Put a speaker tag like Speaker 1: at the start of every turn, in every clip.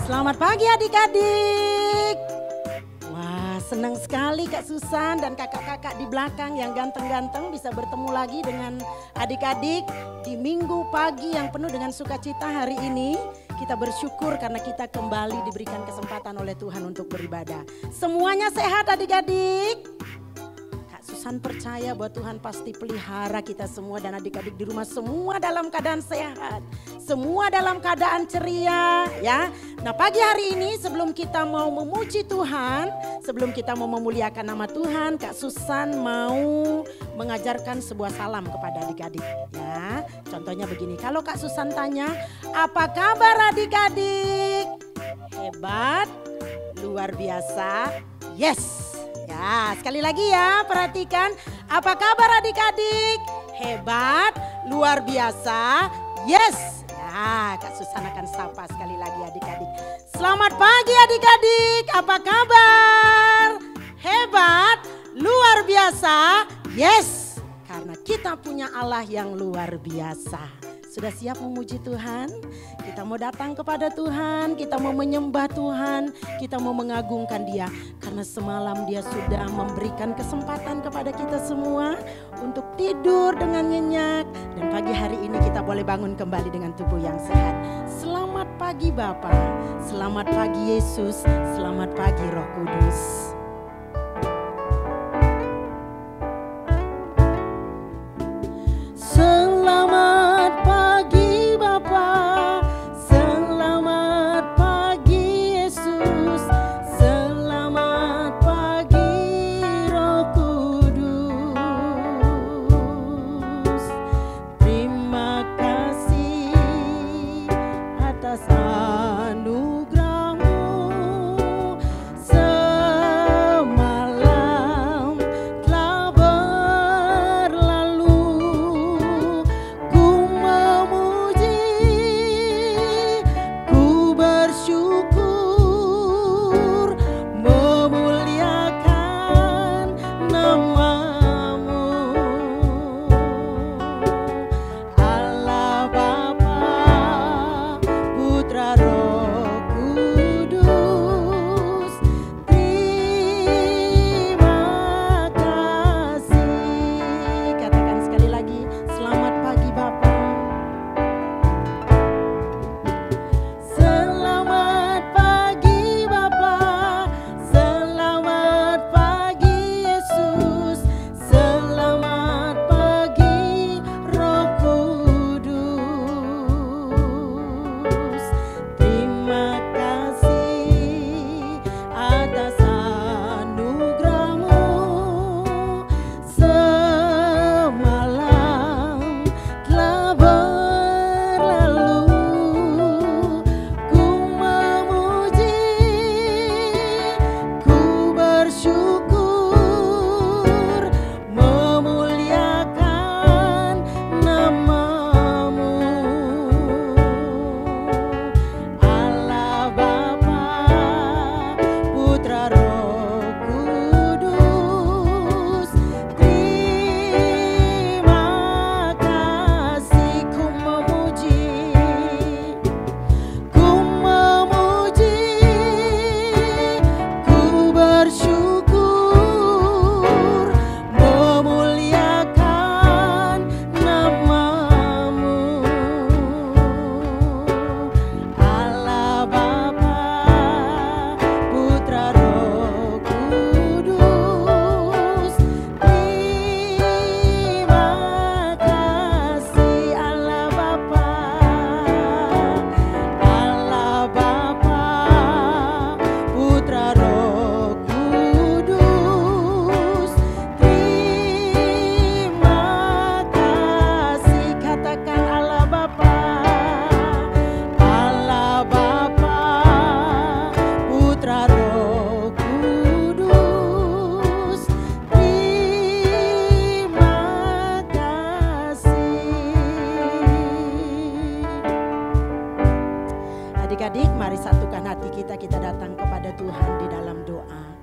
Speaker 1: Selamat pagi adik-adik. Wah, senang sekali Kak Susan dan kakak-kakak di belakang yang ganteng-ganteng bisa bertemu lagi dengan adik-adik di minggu pagi yang penuh dengan sukacita hari ini. Kita bersyukur karena kita kembali diberikan kesempatan oleh Tuhan untuk beribadah. Semuanya sehat adik-adik? Susan percaya bahwa Tuhan pasti pelihara kita semua dan adik-adik di rumah semua dalam keadaan sehat. Semua dalam keadaan ceria ya. Nah pagi hari ini sebelum kita mau memuji Tuhan, sebelum kita mau memuliakan nama Tuhan, Kak Susan mau mengajarkan sebuah salam kepada adik-adik ya. Contohnya begini, kalau Kak Susan tanya, apa kabar adik-adik? Hebat, luar biasa, yes. Ya, sekali lagi ya, perhatikan. Apa kabar adik-adik? Hebat, luar biasa, yes. Ya, Kak Susan akan sapa sekali lagi adik-adik. Selamat pagi adik-adik, apa kabar? Hebat, luar biasa, yes. Karena kita punya Allah yang luar biasa. Sudah siap memuji Tuhan? Kita mau datang kepada Tuhan, kita mau menyembah Tuhan, kita mau mengagungkan Dia. Karena semalam Dia sudah memberikan kesempatan kepada kita semua untuk tidur dengan nyenyak. Dan pagi hari ini kita boleh bangun kembali dengan tubuh yang sehat. Selamat pagi Bapa, selamat pagi Yesus, selamat pagi Roh Kudus. Selamat pagi Bapa, selamat pagi Yesus, selamat pagi Roh Kudus. Terima kasih atas anugerah-Mu. Adik-adik, mari satukan hati kita, kita datang kepada Tuhan di dalam doa.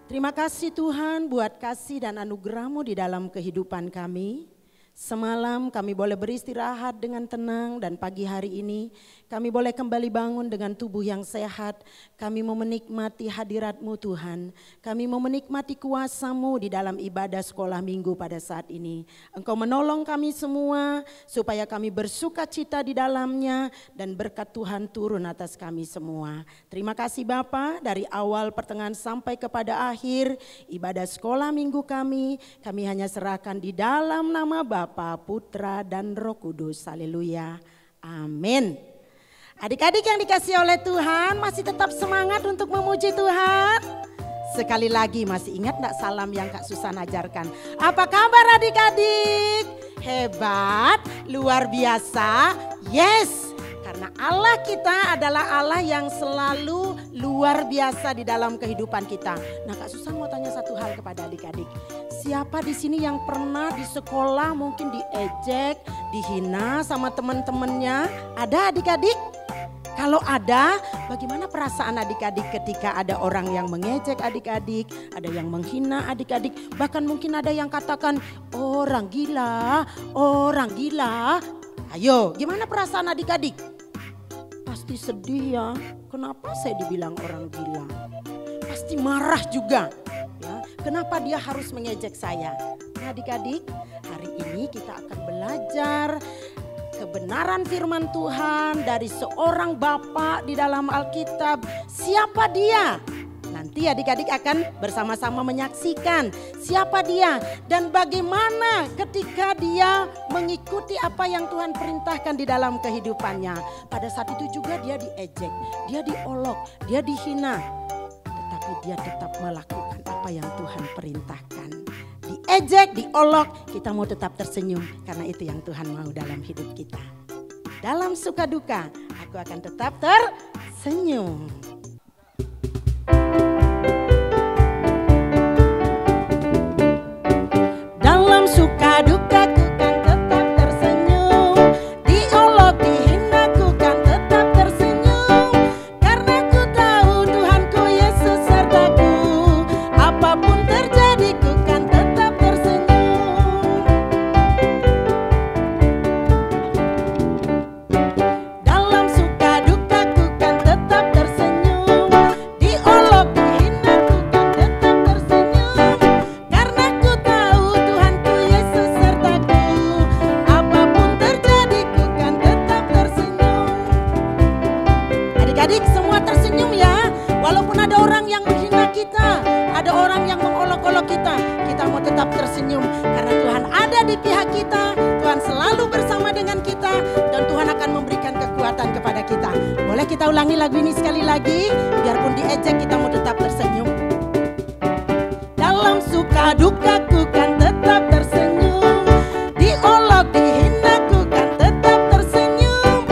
Speaker 1: Terima kasih Tuhan buat kasih dan anugerah-Mu di dalam kehidupan kami. Semalam kami boleh beristirahat dengan tenang dan pagi hari ini kami boleh kembali bangun dengan tubuh yang sehat. Kami mau menikmati hadirat-Mu Tuhan. Kami mau menikmati kuasa-Mu di dalam ibadah sekolah minggu pada saat ini. Engkau menolong kami semua supaya kami bersuka cita di dalamnya dan berkat Tuhan turun atas kami semua. Terima kasih Bapa, dari awal pertengahan sampai kepada akhir ibadah sekolah minggu kami hanya serahkan di dalam nama Bapa, Putra dan Roh Kudus. Haleluya. Amin. Adik-adik yang dikasihi oleh Tuhan, masih tetap semangat untuk memuji Tuhan? Sekali lagi, masih ingat gak salam yang Kak Susan ajarkan? Apa kabar adik-adik? Hebat, luar biasa, yes. Karena Allah kita adalah Allah yang selalu luar biasa di dalam kehidupan kita. Nah Kak Susan mau tanya satu hal kepada adik-adik. Siapa di sini yang pernah di sekolah mungkin diejek, dihina sama teman-temannya? Ada adik-adik? Kalau ada, bagaimana perasaan adik-adik ketika ada orang yang mengejek adik-adik, ada yang menghina adik-adik, bahkan mungkin ada yang katakan orang gila, orang gila. Ayo, gimana perasaan adik-adik? Pasti sedih ya, kenapa saya dibilang orang gila? Pasti marah juga. Ya, kenapa dia harus mengejek saya? Nah adik-adik, hari ini kita akan belajar kebenaran firman Tuhan dari seorang Bapa di dalam Alkitab. Siapa dia? Nanti adik-adik akan bersama-sama menyaksikan siapa dia dan bagaimana ketika dia mengikuti apa yang Tuhan perintahkan di dalam kehidupannya. Pada saat itu juga dia diejek, dia diolok, dia dihina. Tetapi dia tetap melakukan apa yang Tuhan perintahkan. Diejek, diolok, kita mau tetap tersenyum karena itu yang Tuhan mau dalam hidup kita. Dalam suka duka, aku akan tetap tersenyum. Dalam suka duka ku kan tetap tersenyum, diolok, dihina ku kan tetap tersenyum, karena ku tahu Tuhanku Yesus sertaku, apapun terjadi ku kan tetap tersenyum. Dalam suka duka ku kan tetap tersenyum, diolok, dihina ku kan tetap tersenyum, karena ku tahu Tuhanku Yesus sertaku, apapun terjadi ku kan tetap tersenyum. Adik-adik semua tersenyum ya, walaupun ada orang yang menghina kita, ada orang yang mengolok-olok kita, kita mau tetap tersenyum karena Tuhan ada di pihak kita, Tuhan selalu bersama dengan kita dan Tuhan akan memberikan kekuatan kepada kita. Boleh kita ulangi lagu ini sekali lagi, biarpun diejek kita mau tetap tersenyum. Dalam suka duka ku kan tetap tersenyum, diolok, dihina ku kan tetap tersenyum,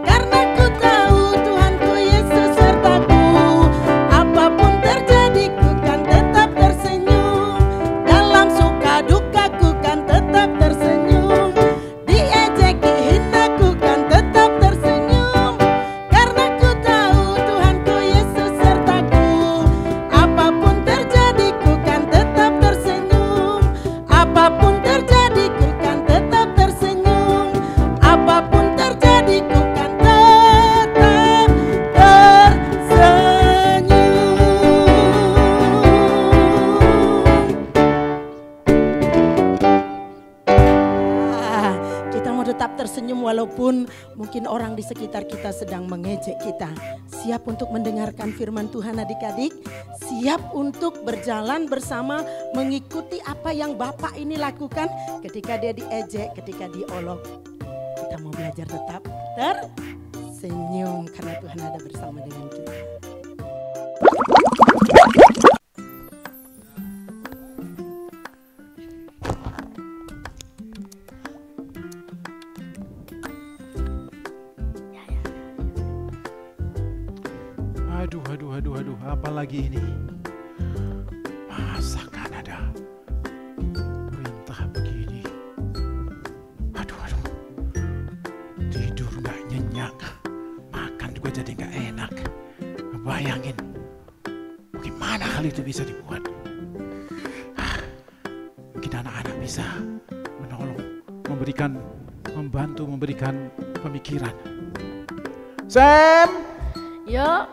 Speaker 1: karena ku tahu Tuhanku Yesus sertaku, apapun terjadi ku kan tetap tersenyum. Dalam suka duka ku kan tetap tersenyum, diejek, dihina ku kan tetap tersenyum, karena ku tahu Tuhanku Yesus sertaku, apapun terjadi ku kan tetap tersenyum, apapun terjadi ku kan tetap tersenyum, apapun terjadi ku kan tetap tersenyum. Kita mau tetap tersenyum walaupun mungkin orang di sekitar kita sedang mengejek kita. Siap untuk mendengarkan firman Tuhan adik-adik? Siap untuk berjalan bersama mengikuti apa yang Bapak ini lakukan ketika dia diejek, ketika diolok. Kita mau belajar tetap tersenyum karena Tuhan ada bersama dengan kita.
Speaker 2: Aduh, apa lagi ini? Masa Kanada perintah begini? Aduh, tidur gak nyenyak, makan bayangin bagaimana hal itu bisa dibuat. Mungkin anak-anak bisa menolong, membantu memberikan pemikiran. Sam,
Speaker 3: Ya,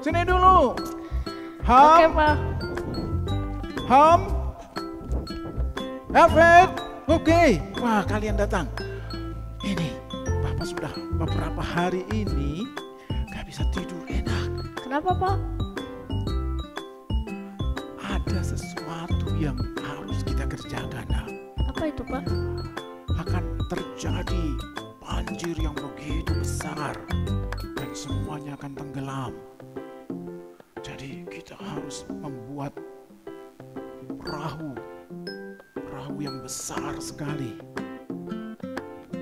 Speaker 2: sini dulu.
Speaker 3: oke Pak.
Speaker 2: Ham, Alfred, oke. Wah, kalian datang. Ini, Papa sudah beberapa hari ini gak bisa tidur enak.
Speaker 3: Kenapa Pak?
Speaker 2: Ada sesuatu yang harus kita kerjakan. Nak.
Speaker 3: Apa itu Pak?
Speaker 2: Akan terjadi banjir yang begitu besar dan semuanya akan tenggelam. Jadi kita harus membuat perahu yang besar sekali.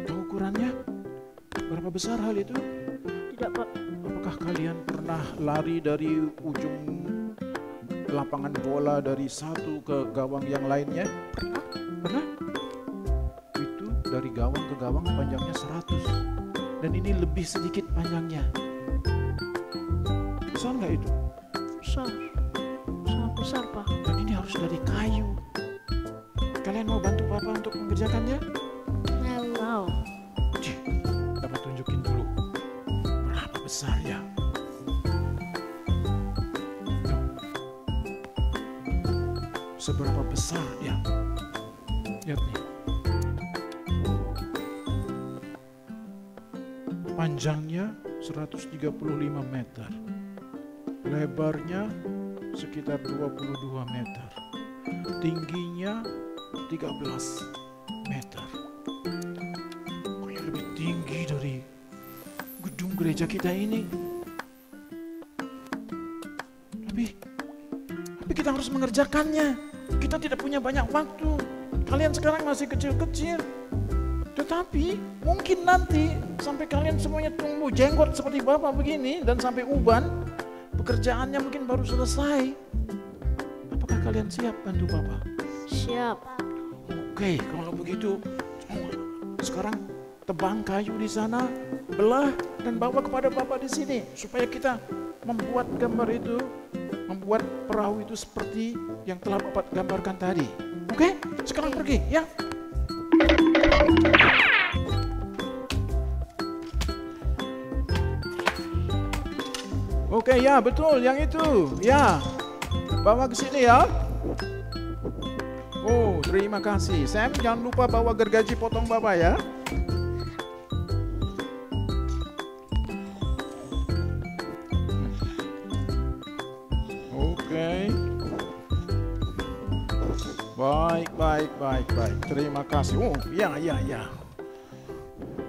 Speaker 2: Tahu ukurannya? Berapa besar hal itu?
Speaker 3: Tidak Pak.
Speaker 2: Apakah kalian pernah lari dari ujung lapangan bola dari satu ke gawang yang lainnya? Pernah? Itu dari gawang ke gawang panjangnya 100. Dan ini lebih sedikit panjangnya. Besar nggak itu?
Speaker 3: Besar. Sangat besar Pak.
Speaker 2: Dan ini harus dari kayu. Kalian mau bantu Papa untuk mengerjakannya?
Speaker 3: Mau.
Speaker 2: Cih, dapat tunjukin dulu berapa besarnya. Tuh. Seberapa besar ya? Lihat nih. Panjangnya 135 meter. Lebarnya sekitar 22 meter. Tingginya 13 meter. Pokoknya lebih tinggi dari gedung gereja kita ini. Tapi kita harus mengerjakannya. Kita tidak punya banyak waktu. Kalian sekarang masih kecil-kecil. Tetapi mungkin nanti sampai kalian semuanya tumbuh jenggot seperti Bapak begini dan sampai uban, pekerjaannya mungkin baru selesai. Apakah kalian siap bantu Bapak?
Speaker 3: Siap.
Speaker 2: Oke, kalau begitu sekarang tebang kayu di sana, belah dan bawa kepada Bapak di sini supaya kita membuat gambar itu, membuat perahu itu seperti yang telah Bapak gambarkan tadi. Oke, sekarang pergi ya. Oke, ya betul, yang itu, ya. Bawa ke sini ya. Oh, terima kasih. Sam, jangan lupa bawa gergaji potong Bapak ya. Oke. Baik. Terima kasih. Oh, ya.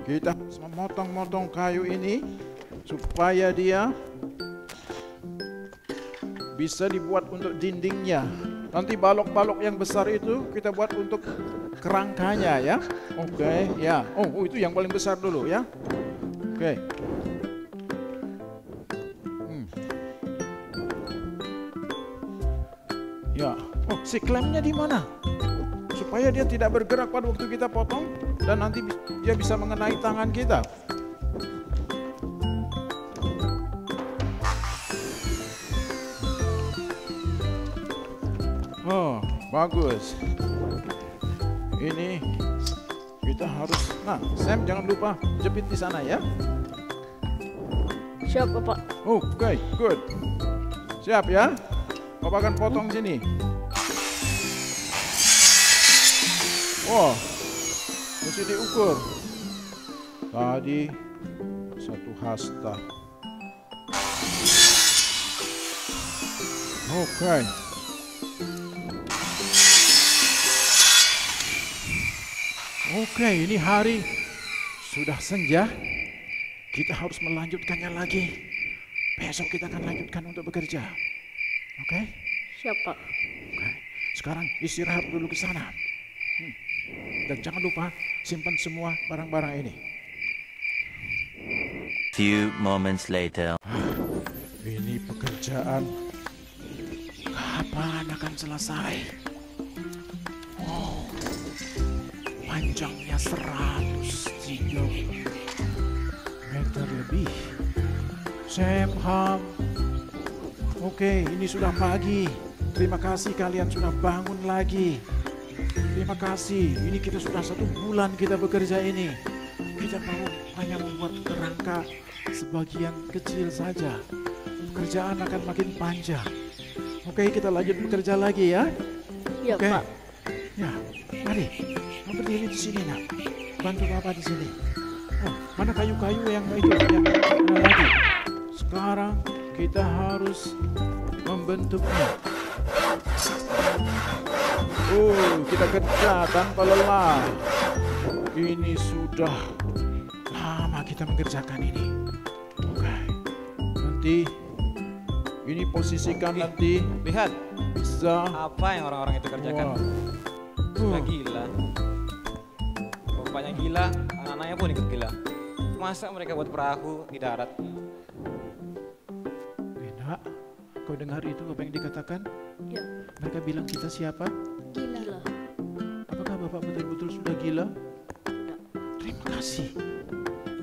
Speaker 2: Kita harus memotong-motong kayu ini supaya dia bisa dibuat untuk dindingnya. Nanti balok-balok yang besar itu kita buat untuk kerangkanya ya. Oke, ya. Oh, itu yang paling besar dulu ya. Oke. Ya. Oh, si klemnya di mana? Supaya dia tidak bergerak pada waktu kita potong dan nanti dia bisa mengenai tangan kita. Oh, bagus. Ini kita harus. Nah, Sam jangan lupa jepit di sana ya.
Speaker 3: Siap Bapak.
Speaker 2: Oke, good. Siap ya. Bapak akan potong sini. Oh, mesti diukur. Tadi 1 hasta. Oke. Oke, ini hari sudah senja. Kita harus melanjutkannya lagi. Besok kita akan lanjutkan untuk bekerja. Oke?
Speaker 3: Siap Pak.
Speaker 2: Oke. Sekarang istirahat dulu ke sana. Dan jangan lupa simpan semua barang-barang ini.
Speaker 4: Few moments later.
Speaker 2: Ini pekerjaan kapan akan selesai? Oh, panjangnya 103 meter lebih. Sam, Ham. Oke, ini sudah pagi. Terima kasih kalian sudah bangun lagi. Terima kasih. Ini kita sudah 1 bulan kita bekerja ini. Kita baru hanya membuat kerangka sebagian kecil saja. Pekerjaan akan makin panjang. Oke, kita lanjut bekerja lagi ya.
Speaker 3: Iya,
Speaker 2: Oke.
Speaker 3: Pak.
Speaker 2: Ya, mari. Kamu berdiri di sini, nak. Bantu Bapak di sini. Oh, mana kayu-kayu yang itu yang mana lagi? Sekarang kita harus membentuknya. Oh, kita kerja tanpa lelah. Ini sudah lama kita mengerjakan ini. Oke. Nanti ini posisikan nanti
Speaker 5: Lihat
Speaker 2: bisa.
Speaker 5: apa yang orang-orang itu kerjakan.
Speaker 2: Wah.
Speaker 5: Sudah gila. Bapaknya gila, anak-anaknya pun ikut gila. Masa mereka buat perahu di darat?
Speaker 2: Nak, kau dengar itu apa yang dikatakan?
Speaker 3: Iya.
Speaker 2: Mereka bilang kita siapa?
Speaker 3: Gila.
Speaker 2: Apakah Bapak betul-betul sudah gila? Terima kasih.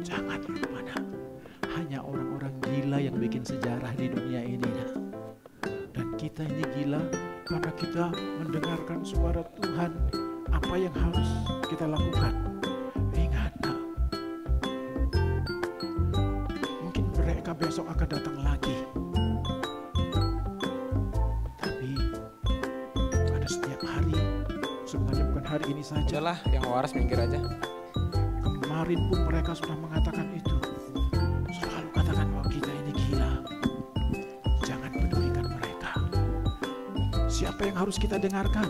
Speaker 2: Jangan lupa, nak. Hanya orang-orang gila yang bikin sejarah di dunia ini, nak. Dan kita ini gila karena kita mendengarkan suara Tuhan. Apa yang harus kita lakukan? Ingat, nak. Mungkin mereka besok akan datang lagi. Tapi ada setiap hari. Sebenarnya bukan hari ini saja.
Speaker 5: Udahlah, yang waras minggir aja.
Speaker 2: Kemarin pun mereka sudah mengatakan itu. Selalu katakan bahwa kita ini gila. Jangan pedulikan mereka. Siapa yang harus kita dengarkan?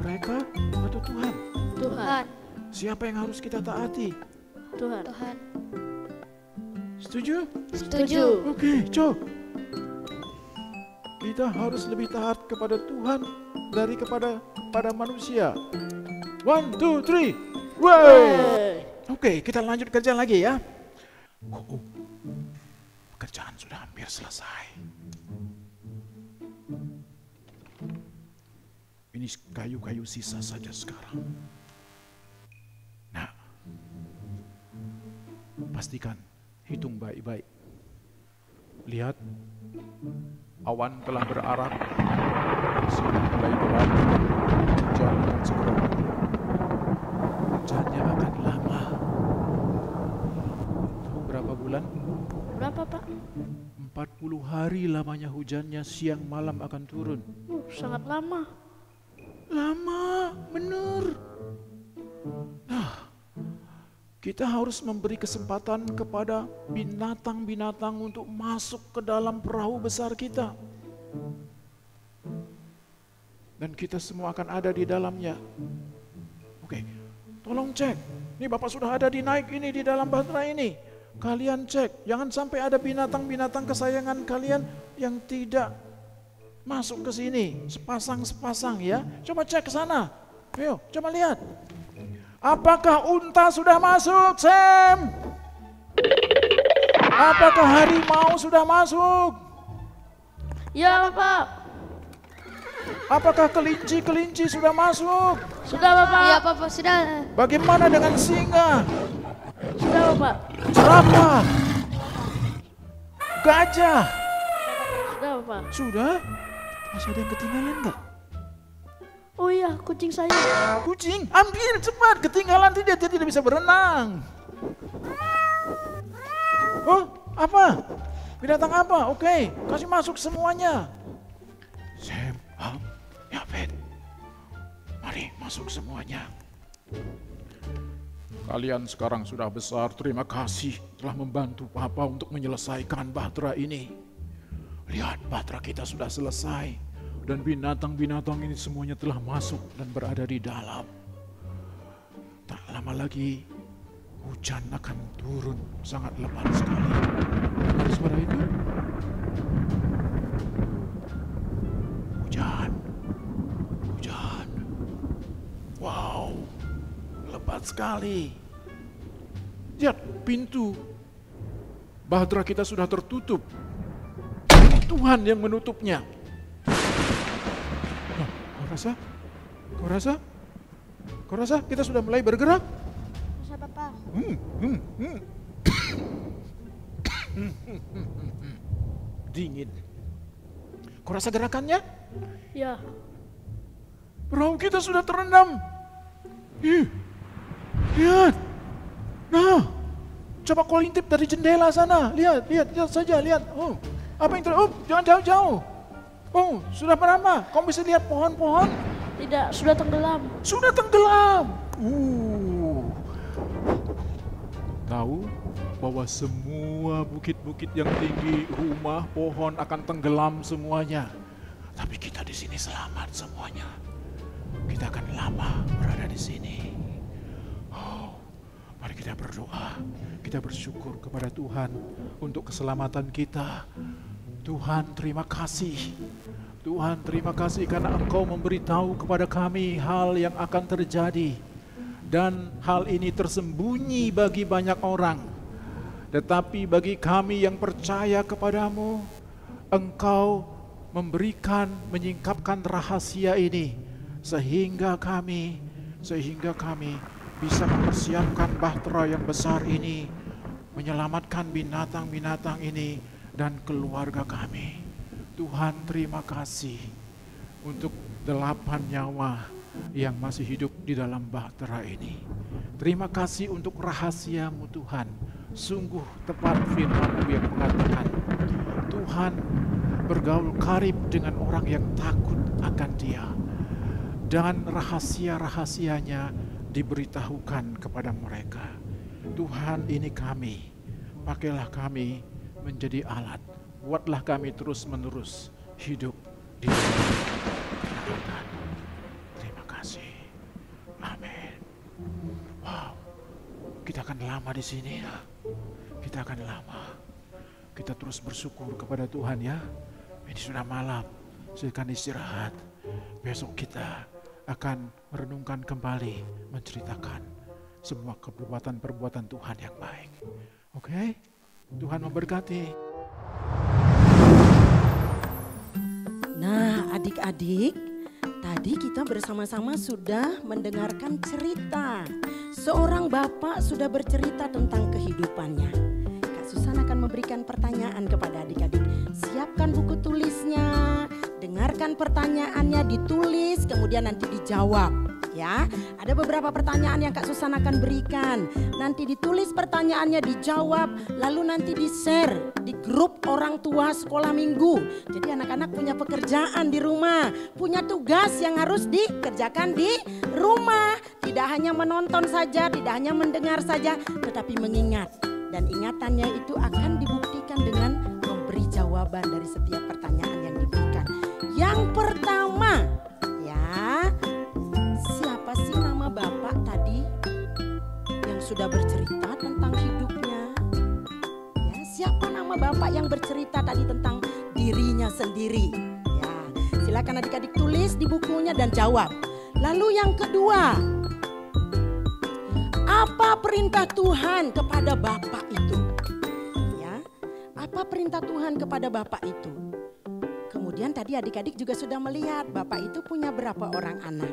Speaker 2: Mereka atau Tuhan?
Speaker 3: Tuhan.
Speaker 2: Siapa yang harus kita taati?
Speaker 3: Tuhan.
Speaker 2: Setuju?
Speaker 3: Setuju.
Speaker 2: Oke, Cok. Kita harus lebih taat kepada Tuhan dari kepada manusia. 1, 2, 3. Wey! Oke, kita lanjut kerja lagi ya. Pekerjaan sudah hampir selesai. Ini kayu-kayu sisa saja sekarang. Nah, pastikan hitung baik-baik. Lihat, awan telah berarak. Siang mulai gelap. Hujan akan segera. Hujannya akan lama. Tahu berapa bulan?
Speaker 3: Berapa, Pak?
Speaker 2: 40 hari lamanya hujannya, siang malam akan turun.
Speaker 3: Sangat lama.
Speaker 2: Lama, benar. Nah, kita harus memberi kesempatan kepada binatang-binatang untuk masuk ke dalam perahu besar kita. Dan kita semua akan ada di dalamnya. Oke, tolong cek. Ini Bapak sudah ada di naik ini di dalam bahtera ini. Kalian cek, jangan sampai ada binatang-binatang kesayangan kalian yang tidak masuk ke sini, sepasang-sepasang ya. Coba cek ke sana. Ayo, coba lihat. Apakah unta sudah masuk, Sam? Apakah harimau sudah masuk?
Speaker 3: Ya, Bapak.
Speaker 2: Apakah kelinci-kelinci sudah masuk?
Speaker 3: Sudah, Bapak.
Speaker 6: Iya, Bapak, sudah.
Speaker 2: Bagaimana dengan singa?
Speaker 3: Sudah, Bapak.
Speaker 2: Jerapah? Gajah?
Speaker 3: Sudah, Bapak.
Speaker 2: Sudah? Masih ada yang ketinggalan nggak?
Speaker 3: Oh iya, kucing saya.
Speaker 2: Kucing, ambil cepat, ketinggalan dia tidak bisa berenang. Oh, apa? Binatang apa? Oke, kasih masuk semuanya. Sam, Ham, Yafet, mari masuk semuanya. Kalian sekarang sudah besar, terima kasih telah membantu Papa untuk menyelesaikan bahtera ini. Lihat, bahtera kita sudah selesai. Dan binatang-binatang ini semuanya telah masuk dan berada di dalam. Tak lama lagi, hujan akan turun sangat lebat sekali. Dengar suara itu? Hujan. Hujan. Wow, lebat sekali. Lihat, pintu bahtera kita sudah tertutup. Tuhan yang menutupnya. Nah, kau rasa kita sudah mulai bergerak?
Speaker 6: Masa, Bapak?
Speaker 2: dingin. Kau rasa gerakannya?
Speaker 3: Ya.
Speaker 2: Perahu kita sudah terendam. Lihat. Nah, coba kau intip dari jendela sana. Lihat saja, lihat. Oh, apa yang terjadi? Oh, jangan jauh-jauh. Oh, sudah berapa? Kau bisa lihat pohon-pohon?
Speaker 3: Tidak, sudah tenggelam.
Speaker 2: Sudah tenggelam. Tahu bahwa semua bukit-bukit yang tinggi, rumah, pohon akan tenggelam semuanya. Tapi kita di sini selamat semuanya. Kita akan lama berada di sini. Oh, mari kita berdoa. Kita bersyukur kepada Tuhan untuk keselamatan kita. Tuhan, terima kasih. Tuhan, terima kasih karena Engkau memberitahu kepada kami hal yang akan terjadi. Dan hal ini tersembunyi bagi banyak orang. Tetapi bagi kami yang percaya kepadamu, Engkau menyingkapkan rahasia ini. Sehingga kami bisa mempersiapkan bahtera yang besar ini. Menyelamatkan binatang-binatang ini dan keluarga kami. Tuhan, terima kasih untuk 8 nyawa yang masih hidup di dalam bahtera ini. Terima kasih untuk rahasia-Mu Tuhan. Sungguh tepat firman-Mu yang mengatakan, Tuhan bergaul karib dengan orang yang takut akan Dia. Dan rahasia-rahasianya diberitahukan kepada mereka. Tuhan, ini kami. Pakailah kami menjadi alat. Buatlah kami terus-menerus hidup di dalam keselamatan. Terima kasih. Amin. Wow, kita akan lama di sini ya. Kita akan lama. Kita terus bersyukur kepada Tuhan ya. Ini sudah malam, silakan istirahat. Besok kita akan merenungkan kembali, menceritakan semua perbuatan-perbuatan Tuhan yang baik. Oke? Tuhan memberkati.
Speaker 1: Nah, adik-adik, tadi kita bersama-sama sudah mendengarkan cerita. Seorang bapak sudah bercerita tentang kehidupannya. Kak Susan akan memberikan pertanyaan kepada adik-adik. Siapkan buku tulisnya, dengarkan pertanyaannya, ditulis, kemudian nanti dijawab. Ya, ada beberapa pertanyaan yang Kak Susan akan berikan. Nanti ditulis pertanyaannya, dijawab, lalu nanti di-share di grup orang tua sekolah minggu. Jadi anak-anak punya pekerjaan di rumah, punya tugas yang harus dikerjakan di rumah. Tidak hanya menonton saja, tidak hanya mendengar saja, tetapi mengingat. Dan ingatannya itu akan dibuktikan dengan memberi jawaban dari setiap pertanyaan yang diberikan. Yang pertama, ya, siapa sih nama bapak tadi yang sudah bercerita tentang hidupnya? Ya, siapa nama bapak yang bercerita tadi tentang dirinya sendiri? Ya, silakan adik-adik tulis di bukunya dan jawab. Lalu yang kedua, apa perintah Tuhan kepada bapak itu? Ya, apa perintah Tuhan kepada bapak itu? Kemudian tadi adik-adik juga sudah melihat bapak itu punya berapa orang anak.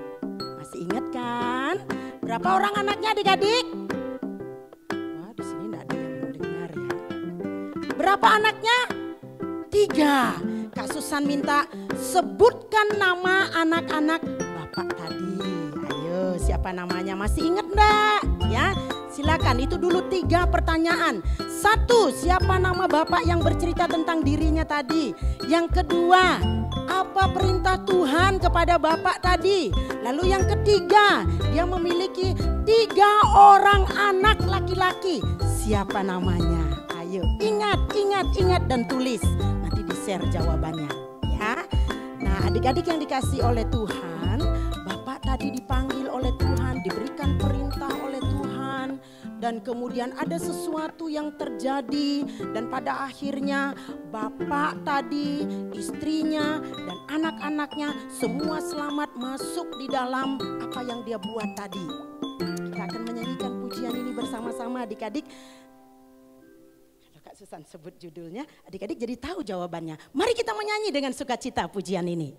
Speaker 1: Masih ingat kan? Berapa orang anaknya adik-adik? Wah, di sini enggak ada yang mendengar ya. Berapa anaknya? 3. Kak Susan minta sebutkan nama anak-anak bapak tadi. Ayo, siapa namanya? Masih ingat enggak? Ya, silakan. Itu dulu 3 pertanyaan. 1, siapa nama bapak yang bercerita tentang dirinya tadi? Yang kedua, apa perintah Tuhan kepada bapak tadi? Lalu yang ketiga, dia memiliki 3 orang anak laki-laki. Siapa namanya? Ayo, ingat dan tulis. Nanti di-share jawabannya, ya. Nah, adik-adik yang dikasih oleh Tuhan, bapak tadi dipanggil oleh Tuhan, diberikan perintah oleh Tuhan. Dan kemudian ada sesuatu yang terjadi dan pada akhirnya bapak tadi, istrinya dan anak-anaknya semua selamat masuk di dalam apa yang dia buat tadi. Kita akan menyanyikan pujian ini bersama-sama adik-adik. Kalau Kak Susan sebut judulnya, adik-adik jadi tahu jawabannya. Mari kita menyanyi dengan sukacita pujian ini.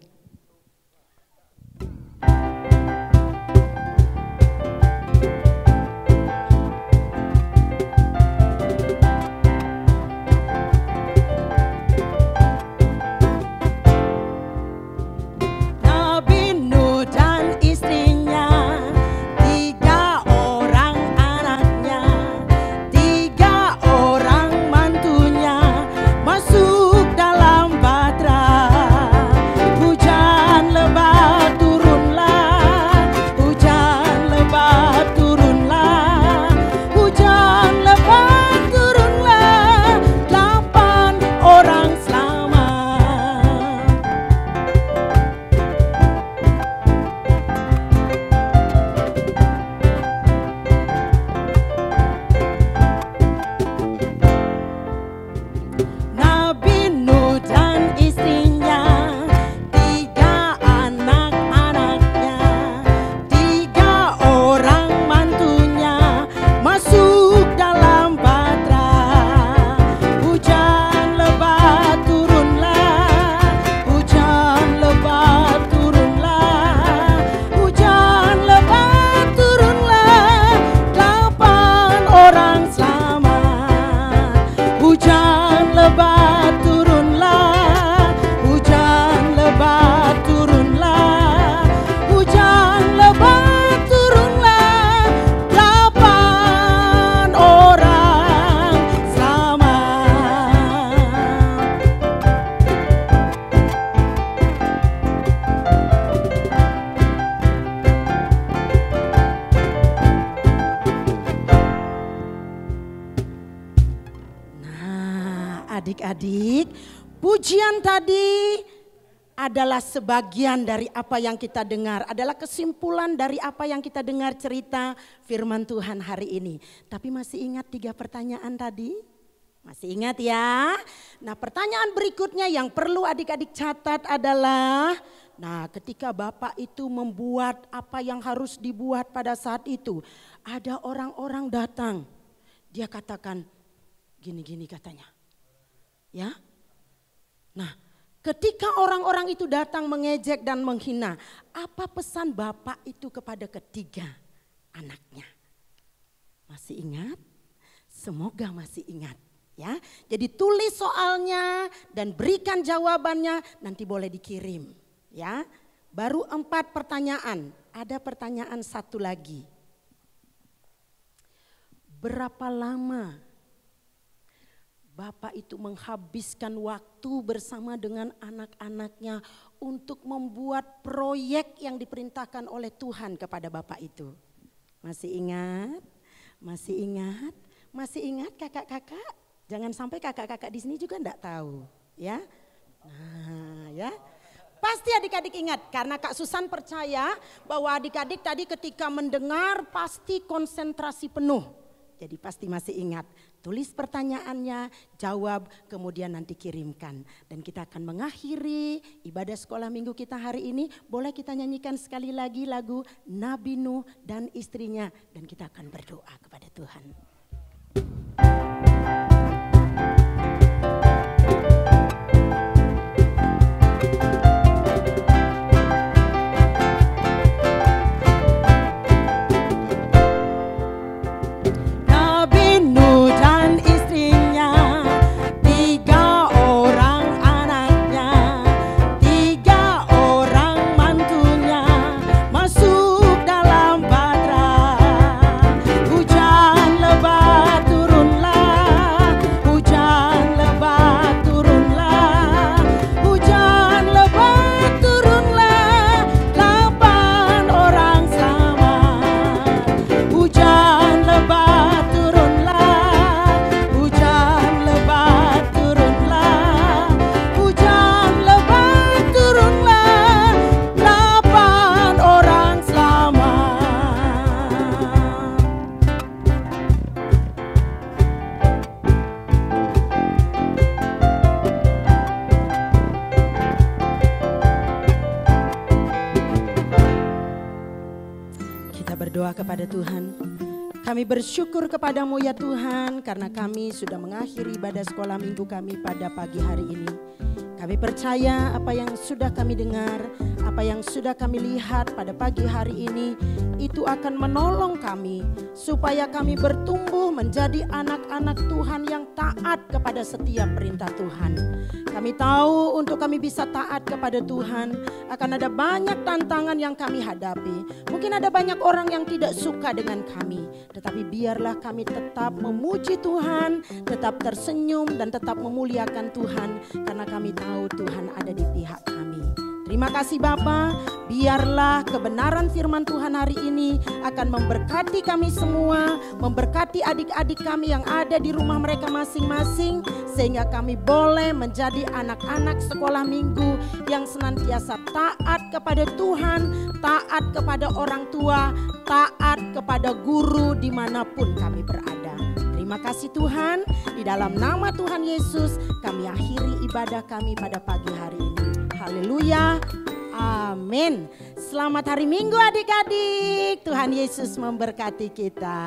Speaker 1: adik-adik, pujian tadi adalah sebagian dari apa yang kita dengar, adalah kesimpulan dari apa yang kita dengar cerita firman Tuhan hari ini. Tapi masih ingat 3 pertanyaan tadi? Masih ingat ya? Nah, pertanyaan berikutnya yang perlu adik-adik catat adalah, nah, ketika Bapak itu membuat apa yang harus dibuat pada saat itu, ada orang-orang datang. Dia katakan gini-gini katanya. Ya. Nah, ketika orang-orang itu datang mengejek dan menghina, apa pesan Bapak itu kepada ketiga anaknya? Masih ingat? Semoga masih ingat. Ya, jadi tulis soalnya dan berikan jawabannya, nanti boleh dikirim. Ya, baru 4 pertanyaan. Ada pertanyaan satu lagi. Berapa lama Bapak itu menghabiskan waktu bersama dengan anak-anaknya untuk membuat proyek yang diperintahkan oleh Tuhan kepada Bapak itu? Masih ingat? Masih ingat? Masih ingat kakak-kakak? Jangan sampai kakak-kakak di sini juga enggak tahu, ya. Nah, ya. Pasti adik-adik ingat karena Kak Susan percaya bahwa adik-adik tadi ketika mendengar pasti konsentrasi penuh. Jadi pasti masih ingat. Tulis pertanyaannya, jawab, kemudian nanti kirimkan. Dan kita akan mengakhiri ibadah sekolah minggu kita hari ini. Boleh kita nyanyikan sekali lagi lagu Nabi Nuh dan istrinya. Dan kita akan berdoa kepada Tuhan. Kepada Tuhan, kami bersyukur kepadamu ya Tuhan karena kami sudah mengakhiri ibadah sekolah minggu kami pada pagi hari ini. Kami percaya apa yang sudah kami dengar, apa yang sudah kami lihat pada pagi hari ini itu akan menolong kami supaya kami bertumbuh menjadi anak-anak Tuhan yang taat kepada setiap perintah Tuhan. Kami tahu untuk kami bisa taat kepada Tuhan akan ada banyak tantangan yang kami hadapi. Mungkin ada banyak orang yang tidak suka dengan kami, tetapi biarlah kami tetap memuji Tuhan, tetap tersenyum dan tetap memuliakan Tuhan karena kami tahu Tuhan ada di pihak kami. Terima kasih Bapa, biarlah kebenaran firman Tuhan hari ini akan memberkati kami semua, memberkati adik-adik kami yang ada di rumah mereka masing-masing, sehingga kami boleh menjadi anak-anak sekolah minggu yang senantiasa taat kepada Tuhan, taat kepada orang tua, taat kepada guru dimanapun kami berada. Terima kasih Tuhan, di dalam nama Tuhan Yesus kami akhiri ibadah kami pada pagi hari ini. Haleluya, amin. Selamat hari Minggu adik-adik, Tuhan Yesus memberkati kita.